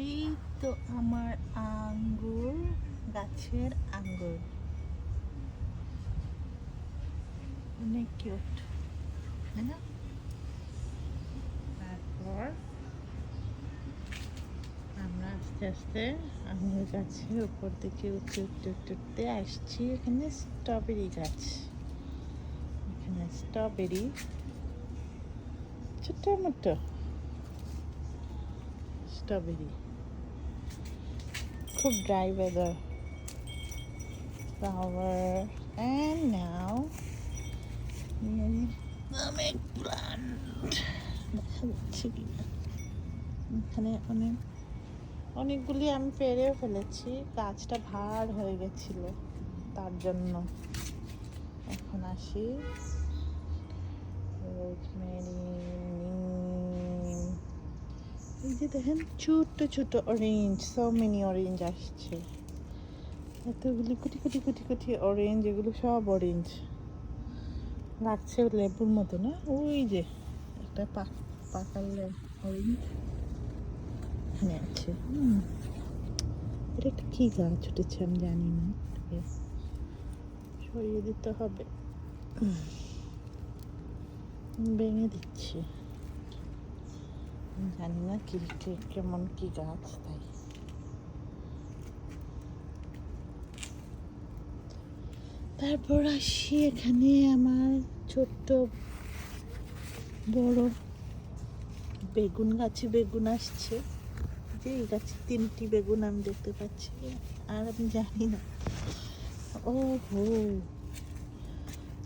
এই তো আমার আঙ্গুর গাছের আঙ্গুর অনেক কিউট, তাই না? তারপর আমরা আস্তে আস্তে আঙ্গুর গাছের উপর দিকে উঠতে উঠতে উঠতে উঠতে আসছি। এখানে স্ট্রবেরি গাছ, এখানে স্ট্রবেরি ছোট মতো স্ট্রবেরি, খুব dry weather, flower, and now অনেক প্লান্ট দেখা যাচ্ছে কিনা। এখানে অনেকগুলি আমি পেরেও ফেলেছি, গাছটা ভার হয়ে গেছিল, তার জন্য। এখন আসি রোজমেরি, নিম, এই যে দেখেন ছোট্ট ছোট অরেঞ্জ, সো মেনি অরেঞ্জ আসছে, এতগুলি কুটি কুটি কুটি কুটি অরেঞ্জ, এগুলো সব অরেঞ্জ লাগছে, লেবুর মতো না? ওই যে একটা পাকালে অরেঞ্জ এখানে আছে। এটা একটা কি গাছ উঠেছে আমি জানি না, সরিয়ে দিতে হবে, ভেঙে দিচ্ছি, জানি না কি কেমন কি গাছ, তাই। তারপর আসি এখানে আমার ছোট্ট বড় বেগুন গাছে বেগুন আসছে, যে এই গাছে 3টি বেগুন আমি দেখতে পাচ্ছি, আর আমি জানি না, ও হো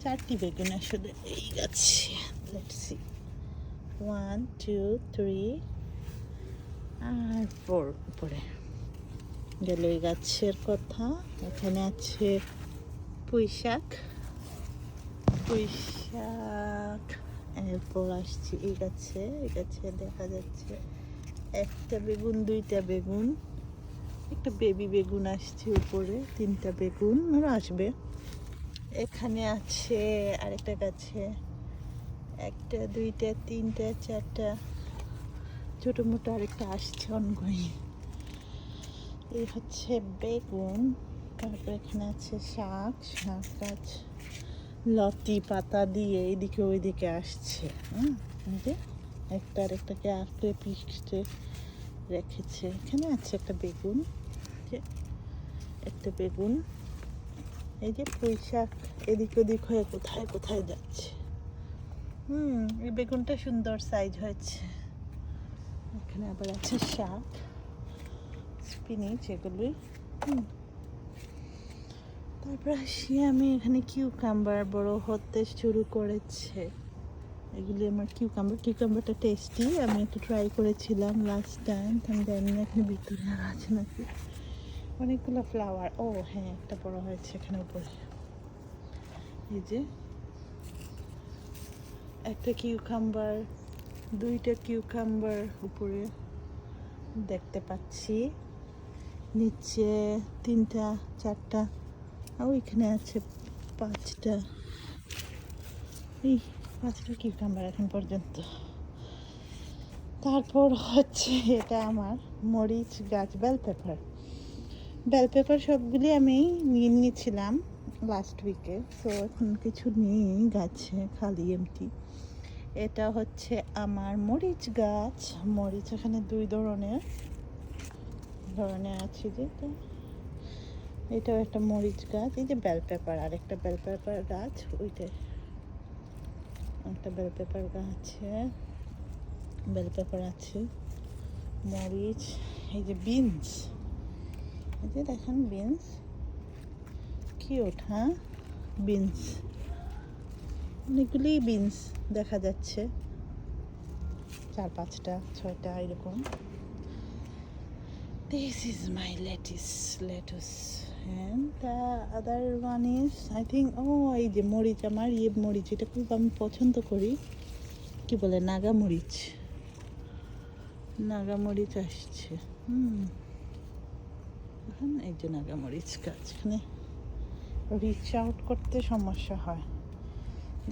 4টি বেগুন আসলে এই গাছে। লেটস সি, 1 2 3 আর 4 উপরে গেল এই গাছের কথা। এখানে আছে পুঁই শাক, এরপর আসছি এই গাছে দেখা যাচ্ছে একটা বেগুন, 2টা বেগুন, একটা বেবি বেগুন আসছে উপরে, 3টা বেগুন আর আসবে। এখানে আছে আরেকটা গাছে 1টা 2টা 3টা 4টা, ছোটো মোটো আরেকটা আসছে অনগোয়িং। এই হচ্ছে বেগুন। তারপর এখানে আছে শাক গাছ, লতি পাতা দিয়ে এইদিকে ওইদিকে আসছে। যে একটা আরেকটাকে আঁকড়ে পিষতে রেখেছে। এখানে আছে একটা বেগুন, যে একটা বেগুন, এই যে পুঁই শাক এদিক ওদিক হয়ে কোথায় কোথায় যাচ্ছে। এই বেগুনটা সুন্দর সাইজ হয়েছে। এখানে আবার আছে শাক, স্পিনিচ, এগুলোই। তারপর আসি আমি এখানে কিউকাম্বার বড় হতে শুরু করেছে, এগুলি আমার কিউকাম্বারটা টেস্টি, আমি একটু ট্রাই করেছিলাম লাস্ট টাইম, আমি জানি না এখানে ভিতরে আর আছে নাকি। অনেকগুলো ফ্লাওয়ার, ও হ্যাঁ একটা বড় হয়েছে এখানে উপরে, এই যে একটা কিউকাম্বার, 2টা কিউকাম্বার উপরে দেখতে পাচ্ছি, নিচে 3টা 4টা, ওইখানে আছে 5টা, এই 5টা কিউকাম্বার এখন পর্যন্ত। তারপর হচ্ছে এটা আমার মরিচ গাছ, বেল পেপার সবগুলি আমি নিয়ে নিয়েছিলাম লাস্ট উইকে, তো এখন কিছু নেই গাছে, খালি এমটি। এটা হচ্ছে আমার মরিচ গাছ, মরিচ এখানে 2 ধরনের আছে, যে এটাও একটা মরিচ গাছ, এই যে বেল পেপার, আর একটা বেল পেপার গাছ, ওইটা একটা বেল পেপার গাছ, বেল পেপার আছে, মরিচ, এই যে বিনস, এই যে দেখেন বিনস, কিউট, হ্যাঁ বিনস, অনেকগুলি বিনস দেখা যাচ্ছে, 4-5টা 6টা এরকম। This is my lettuce and the other one is I think, এই যে মরিচ, আমার মরিচ, এটা খুব আমি পছন্দ করি, কি বলে নাগা মরিচ আসছে। এখন এই যে নাগা মরিচ গাছ, এখানে রিচ আউট করতে সমস্যা হয়,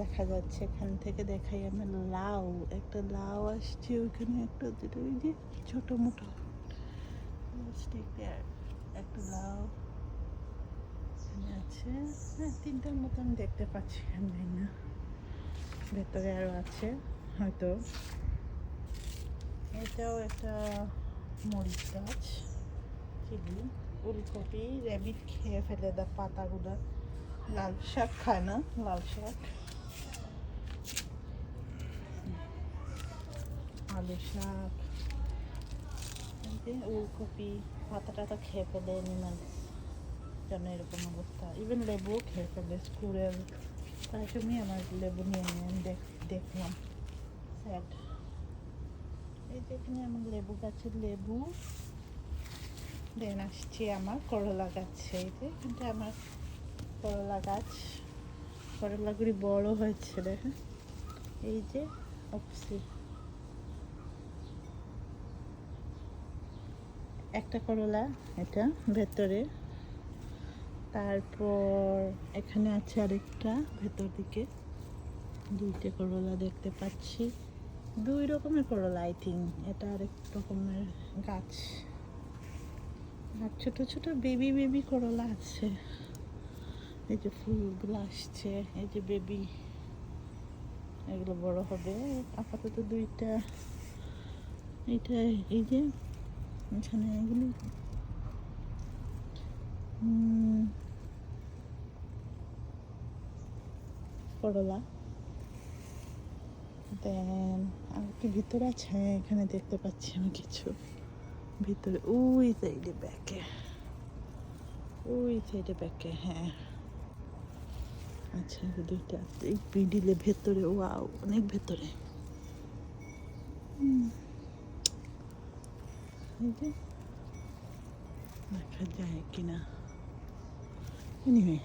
দেখা যাচ্ছে এখান থেকে দেখাই আমি, লাউ, একটা লাউ আসছে ওইখানে, একটা দুটো, ওই যে ছোটো মোটো স্টিক দেয়ার একটা লাউ এখানে আছে। হ্যাঁ, তিনটার মতন দেখতে পাচ্ছি, জানি না ভেতরে আরও আছে হয়তো। এটাও একটা মরিচ গাছ, চিলি, ফুলকপি, র্যাবিট খেয়ে ফেলে দা পাতাগুলো। লাল শাক খায় না, লাল শাক, আলু শাক, ওলকপি পাতা টাতা খেয়ে ফেলে অ্যানিমাল, যেন এরকম অবস্থা। ইভেন লেবুও খেয়ে ফেলে, স্কুরেল। তাই তুমি আমার লেবু নিয়ে নিয়ে দেখলাম, স্যাড। এই যে এখানে আমার লেবু গাছের লেবু। দেন আসছি আমার করলা গাছ। এই যে এখানটা আমার করলা গাছ, করলাগুলি বড় হয়েছে দেখেন। এই যে অপসি একটা করলা, এটা ভেতরে। তারপর এখানে আছে আরেকটা ভেতর দিকে, দুইটা করলা দেখতে পাচ্ছি। দুই রকমের করলা আই থিঙ্ক। এটা আরেক রকমের গাছ। আর ছোট ছোট বেবি বেবি করলা আছে। এই যে ফুলগুলো আসছে, এই যে বেবি, এগুলো বড় হবে। আপাতত দুইটা, এইটা এই যে এখানে এগুলি করলা। দেন আর কি ভিতরে আছে, এখানে দেখতে পাচ্ছি আমি কিছু ভিতরে, ওই সাইডে ব্যাকে, ওই সাইডে ব্যাকে। হ্যাঁ আচ্ছা, দুইটা এই মিডিলে ভেতরে, ওয়াও অনেক ভেতরে। এই যে দেখা যায় কিনা, এনিওয়ে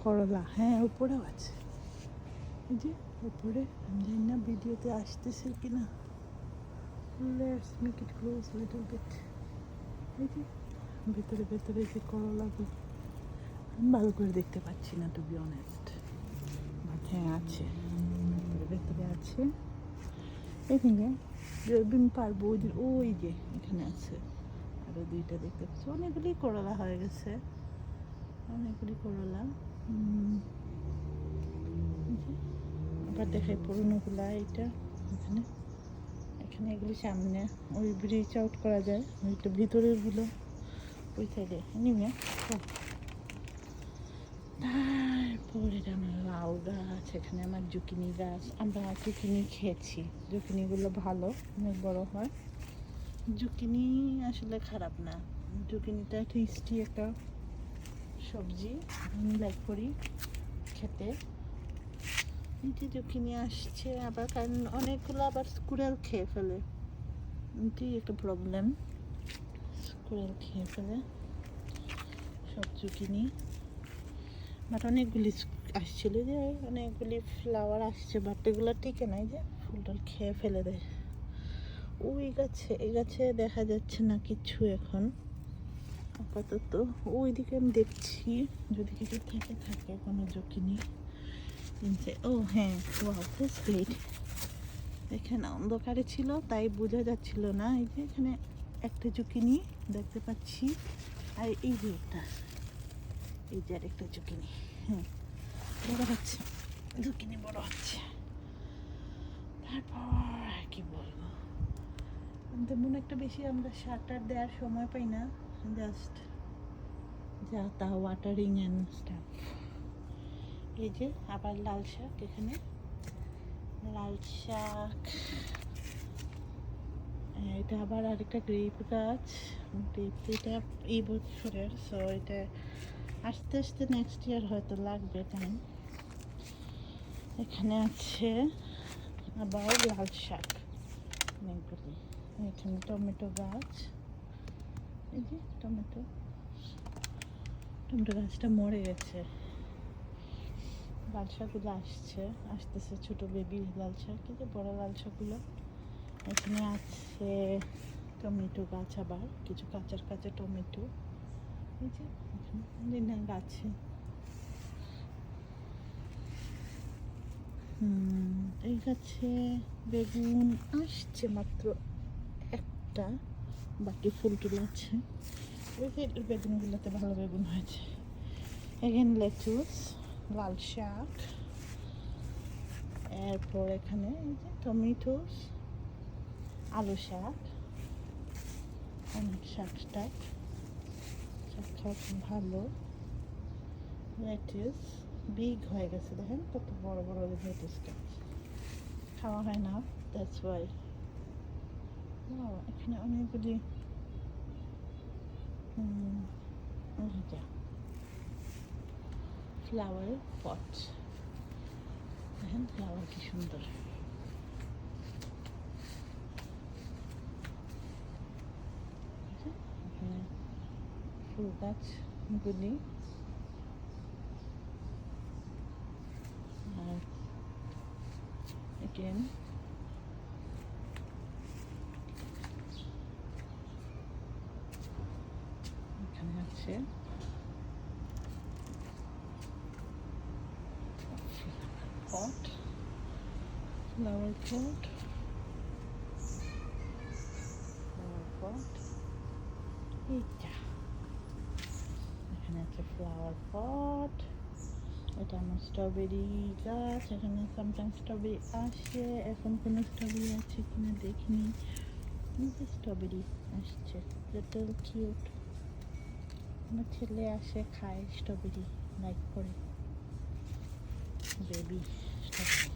করলা। হ্যাঁ উপরেও আছে, এই যে উপরে। আমি জানি না ভিডিওতে আসতেছে কিনা। Let's make it close little bit. এই যে ভেতরে ভেতরে যে করলাগুলো আমি ভালো করে দেখতে পাচ্ছি না, টু বি অনেস্ট, বাট হ্যাঁ আছে, ভেতরে ভেতরে আছে। এখানে যেদিন পারবো ওই দিন, ওই যে এখানে আছে আরও দুইটা দেখতে পাচ্ছি। অনেকগুলি করলা হয়ে গেছে, অনেকগুলি করলা। আবার দেখাই পুরোনোগুলা। এইটা এখানে, এখানে এগুলি সামনে ওই ব্রিজ আউট করা যায়, ওইটা ভিতরেরগুলো ওই সাইডে নিমে। তারপর এটা আমার লাউ গাছ, এখানে আমার জুকিনি গাছ। আমরা জুকিনি খেয়েছি, জুকিনিগুলো ভালো, অনেক বড় হয়। জুকিনি আসলে খারাপ না, জুকিনিটা টেস্টি একটা সবজি, আমি লাইক করি খেতে। এই যে জুকিনি আসছে আবার, কারণ অনেকগুলো আবার স্কুরেল খেয়ে ফেলে, এটাই একটা প্রবলেম, স্কুরেল খেয়ে ফেলে সব জুকিনি। বাট অনেকগুলি আসছিল, যে অনেকগুলি ফ্লাওয়ার আসছে, বাট এগুলো টিকে নাই, যে ফুলটাল খেয়ে ফেলে দেয়। ওই গাছে, এই গাছে দেখা যাচ্ছে না কিছু এখন আপাতত। ওইদিকে আমি দেখছি যদি কিছু থেকে থাকে, কোনো জুকিনি। ও হ্যাঁ, ওয়াও গ্রেট। এখানে অন্ধকারে ছিল তাই বোঝা যাচ্ছিল না। এই যে এখানে একটা জুকিনি দেখতে পাচ্ছি, আর এই যে একটা, এই যে আরেকটা জুকিনি। হ্যাঁ বড় হচ্ছে, জুকিনি বড় হচ্ছে। তারপর কি বলবো, তেমন একটা বেশি আমরা শাটার দেওয়ার সময় পাই না, জাস্ট যা তা ওয়াটারিং অ্যান্ড স্টাফ। এই যে আবার লাল শাক, এখানে লাল শাক। এটা আবার আরেকটা গ্রেপ গাছ, গ্রেপ এটা এই বছরের, সো এটা আস্তে আস্তে নেক্সট ইয়ার হয়তো লাগবে টাইম। এখানে আছে আবার লাল শাক অনেকগুলি। এখানে টমেটো গাছ, এই যে টমেটো, টমেটো গাছটা মরে গেছে। লাল শাকগুলো আসতেছে ছোট বেবি লাল শাক, এই যে বড় লাল শাকগুলো। এখানে আছে টমেটো গাছ, আবার কিছু কাঁচা কাঁচা টমেটো। এই যে এখানে গাছে এই গাছে বেগুন আসছে মাত্র একটা, বাকি ফুল টুল আছে। ওই সাইডের বেগুনগুলোতে ভালো বেগুন হয়েছে। এখানে লেটুস, লাল শাক, এরপর এখানে এই যে টমেটোস, আলু শাক, অনেক শাক টাক, শাক খাওয়া খুব ভালো। লেটুস বিগ হয়ে গেছে, দেখেন কত বড় বড় লেটুসটা, খাওয়া হয় না, দ্যাটস ওয়াই। এখানে অনেকগুলি ফ্লাওয়ার পট, দেখেন ফ্লাওয়ার কি সুন্দর। এখানে ফুল গাছগুলি, আর again এখানে আছে পট, ফ্লাওয়ার পট, ফ্লাওয়ার পট, এইটা এখানে আছে ফ্লাওয়ার পট। এটা আমার স্ট্রবেরি গাছ, এখানে সামটাইম স্ট্রবেরি আসে, এখন কোনো স্ট্রবেরি আছে কিনা দেখিনি। স্ট্রবেরি আসছে, লিটল কিউট। আমার ছেলে আসে খায় স্ট্রবেরি, লাইক করে, বেবি স্ট্রবেরি।